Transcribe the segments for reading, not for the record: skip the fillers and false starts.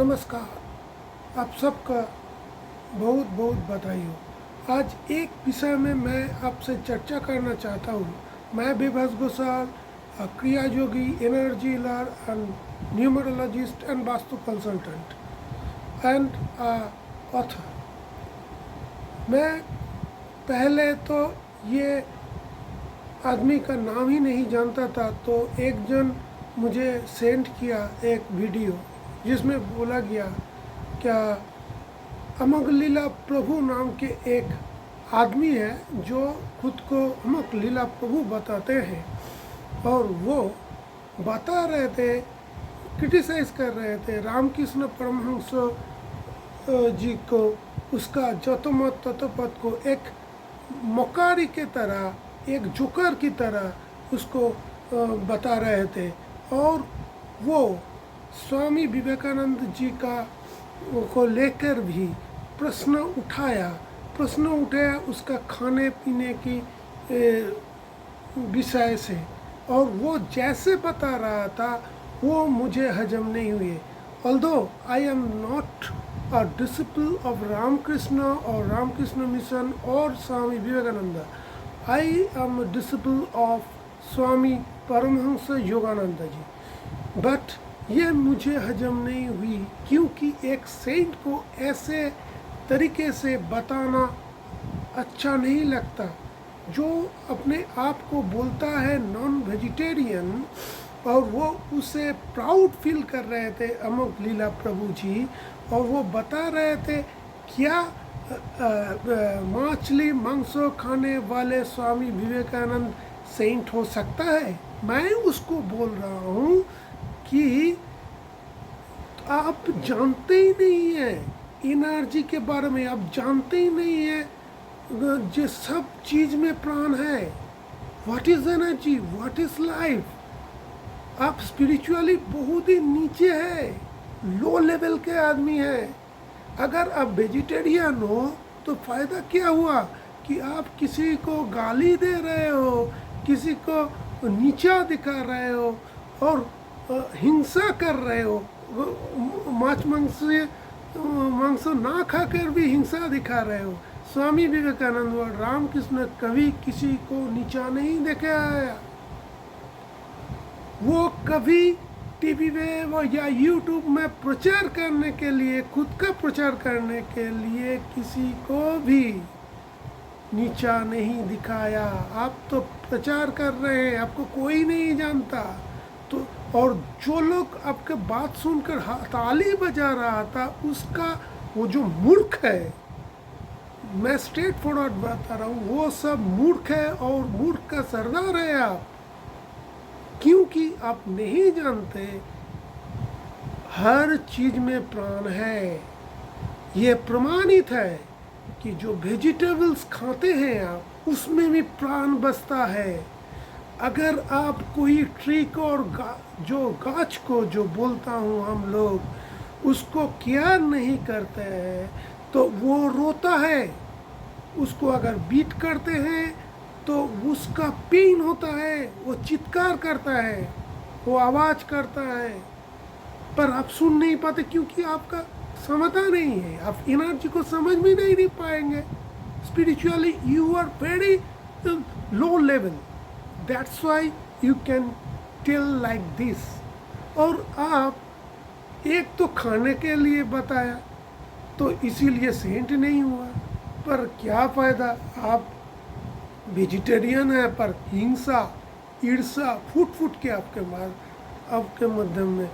नमस्कार। आप सबका बहुत बहुत बधाई हो। आज एक विषय में मैं आपसे चर्चा करना चाहता हूँ। मैं Vibhas Ghoshal, Kriya Yogi, energy healer and numerologist and vastu consultant and author. मैं पहले तो ये आदमी का नाम ही नहीं जानता था, तो एक जन मुझे सेंड किया एक वीडियो जिसमें बोला गया क्या अमक लीला प्रभु नाम के एक आदमी है जो खुद को अमक लीला प्रभु बताते हैं, और वो बता रहे थे, क्रिटिसाइज कर रहे थे रामकृष्ण परमहंस जी को, उसका जतोमत तत्वपद को एक मकारी के तरह, एक जोकर की तरह उसको बता रहे थे। और वो स्वामी विवेकानंद जी का को लेकर भी प्रश्न उठाया उसका खाने पीने की विषय से, और वो जैसे बता रहा था वो मुझे हजम नहीं हुए। Although I am not a disciple of Ramakrishna or Ramakrishna Mission or Swami Vivekananda. I am a disciple of Swami Paramahansa Yogananda ji, but ये मुझे हजम नहीं हुई, क्योंकि एक सेंट को ऐसे तरीके से बताना अच्छा नहीं लगता। जो अपने आप को बोलता है नॉन वेजिटेरियन, और वो उसे प्राउड फील कर रहे थे अमोघ लीला प्रभु जी, और वो बता रहे थे क्या मछली मांस खाने वाले स्वामी विवेकानंद सेंट हो सकता है। मैं उसको बोल रहा हूँ कि आप जानते ही नहीं हैं एनर्जी के बारे में, आप जानते ही नहीं हैं जो सब चीज़ में प्राण है। What is energy, what is life. आप स्पिरिचुअली बहुत ही नीचे है, लो लेवल के आदमी हैं। अगर आप वेजिटेरियन हो तो फ़ायदा क्या हुआ कि आप किसी को गाली दे रहे हो, किसी को नीचा दिखा रहे हो और हिंसा कर रहे हो। मांस ना खाकर भी हिंसा दिखा रहे हो। स्वामी विवेकानंद और रामकृष्ण कभी किसी को नीचा नहीं दिखाया। वो कभी टीवी में या यूट्यूब में प्रचार करने के लिए, खुद का प्रचार करने के लिए किसी को भी नीचा नहीं दिखाया। आप तो प्रचार कर रहे हैं, आपको कोई नहीं जानता। तो और जो लोग आपके बात सुनकर ताली बजा रहा था, उसका वो जो मूर्ख है, मैं स्ट्रेट फॉरवर्ड बता रहा हूँ, वो सब मूर्ख है और मूर्ख का सरदार है आप, क्योंकि आप नहीं जानते हर चीज में प्राण है। ये प्रमाणित है कि जो वेजिटेबल्स खाते हैं आप, उसमें भी प्राण बसता है। अगर आप कोई ट्री को और जो गाछ को जो बोलता हूँ हम लोग, उसको केयर नहीं करते हैं तो वो रोता है। उसको अगर बीट करते हैं तो उसका पेन होता है, वो चित्कार करता है, वो आवाज़ करता है, पर आप सुन नहीं पाते क्योंकि आपका समझता नहीं है। आप एनर्जी को समझ में नहीं पाएंगे। Spiritually you are very low level, that's why you can tell like this. और आप एक तो खाने के लिए बताया तो इसीलिए सेंट नहीं हुआ, पर क्या फ़ायदा। आप वेजिटेरियन है पर हिंसा, ईर्षा फुट फुट के आपके मध्यम में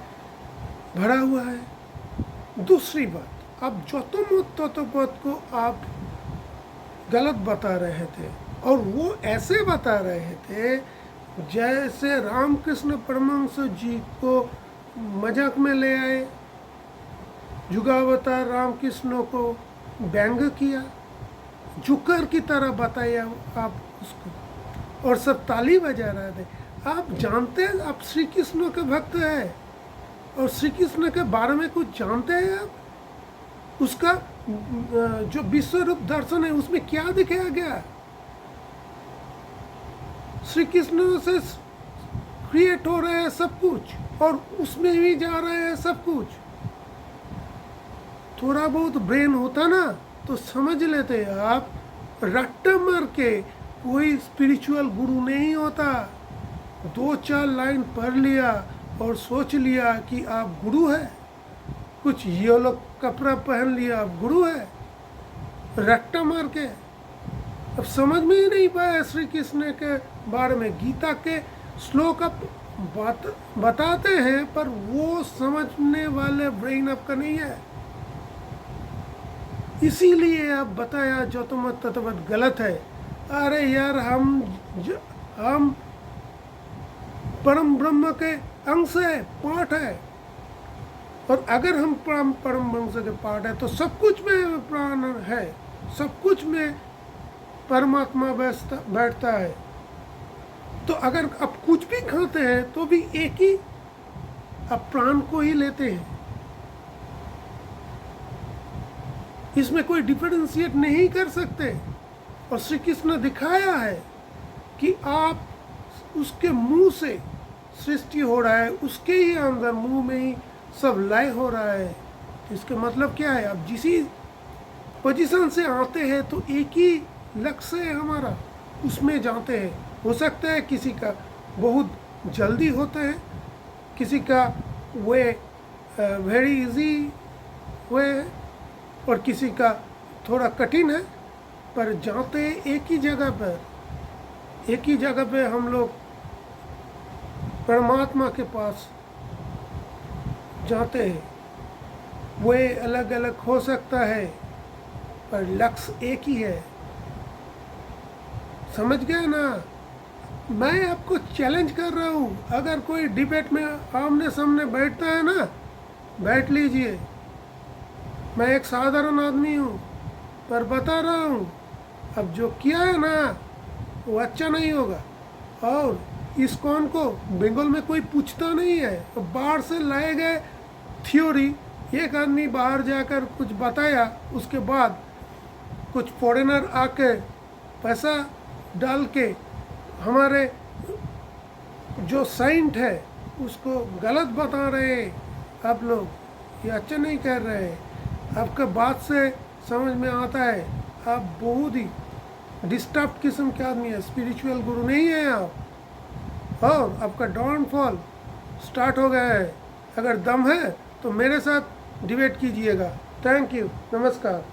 भरा हुआ है। दूसरी बात, आप जतोमत तत्वपद को आप गलत बता रहे थे, और वो ऐसे बता रहे थे जैसे रामकृष्ण परमहंस जी को मजाक में ले आए, जुगावतार रामकृष्ण को व्यंग किया, जुकर की तरह बताया आप उसको, और सब ताली बजा रहे थे। आप जानते हैं आप श्री कृष्ण के भक्त हैं, और श्री कृष्ण के बारे में कुछ जानते हैं आप? उसका जो विश्व रूप दर्शन है उसमें क्या दिखाया गया? श्री कृष्ण से क्रिएट हो रहे हैं सब कुछ, और उसमें भी जा रहे हैं सब कुछ। थोड़ा बहुत ब्रेन होता ना तो समझ लेते आप, रट्टा मार के कोई स्पिरिचुअल गुरु नहीं होता। 2-4 लाइन पढ़ लिया और सोच लिया कि आप गुरु है, कुछ येलो कपड़ा पहन लिया आप गुरु है, रट्टा मार के। अब समझ में ही नहीं पाया श्री कृष्ण के बारे में। गीता के श्लोक आप बताते हैं पर वो समझने वाले ब्रेन आपका नहीं है, इसीलिए आप बताया जो तुम तत्वत गलत है। अरे यार, हम परम ब्रह्म के अंश है, पार्ट है, और अगर हम परम ब्रह्म के पार्ट है तो सब कुछ में प्राण है, सब कुछ में परमात्मा बैठता है। तो अगर आप कुछ भी खाते हैं तो भी एक ही आप प्राण को ही लेते हैं, इसमें कोई डिफरेंशिएट नहीं कर सकते। और श्री कृष्ण ने दिखाया है कि आप उसके मुंह से सृष्टि हो रहा है, उसके ही अंदर मुंह में ही सब लय हो रहा है। इसका मतलब क्या है, आप जिस पोजीशन से आते हैं तो एक ही लक्ष्य है हमारा, उसमें जाते हैं। हो सकता है किसी का बहुत जल्दी होता है, किसी का वे वेरी इजी वे है, और किसी का थोड़ा कठिन है, पर जाते एक ही जगह पर, एक ही जगह पे हम लोग परमात्मा के पास जाते हैं। वे अलग अलग हो सकता है पर लक्ष्य एक ही है। समझ गए ना? मैं आपको चैलेंज कर रहा हूँ, अगर कोई डिबेट में आमने सामने बैठता है ना, बैठ लीजिए। मैं एक साधारण आदमी हूँ पर बता रहा हूँ, अब जो किया है ना वो अच्छा नहीं होगा। और इस्कॉन को बंगाल में कोई पूछता नहीं है, तो बाहर से लाए गए थ्योरी, एक आदमी बाहर जाकर कुछ बताया, उसके बाद कुछ फॉरेनर आके पैसा डाल के हमारे जो साइंट है उसको गलत बता रहे हैं। आप लोग ये अच्छा नहीं कर रहे हैं। आपका बात से समझ में आता है आप बहुत ही डिस्टर्ब किस्म के आदमी है, स्पिरिचुअल गुरु नहीं है आप, और आपका डाउनफॉल स्टार्ट हो गया है। अगर दम है तो मेरे साथ डिबेट कीजिएगा। थैंक यू, नमस्कार।